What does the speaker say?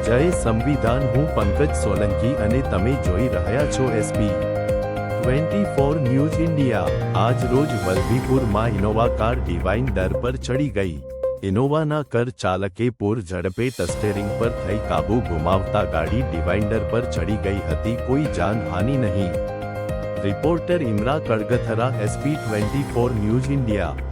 જય સંવિધાન, હું પંકજ સોલંકી અને તમે જોઈ રહ્યા છો SP24 ન્યૂઝ ઇન્ડિયા। આજ રોજ વલભીપુરમાં ઇનોવા કાર ડિવાઈડર પર ચડી ગઈ। ઇનોવાના કાર ચાલકે પૂર ઝડપે સ્ટીયરિંગ પર થઈ કાબુ ગુમાવતા ગાડી ડિવાઈડર પર ચડી ગઈ હતી। કોઈ જાનહાનિ નહીં। Reporter ઇમરા કડગથરા, SP24 news India.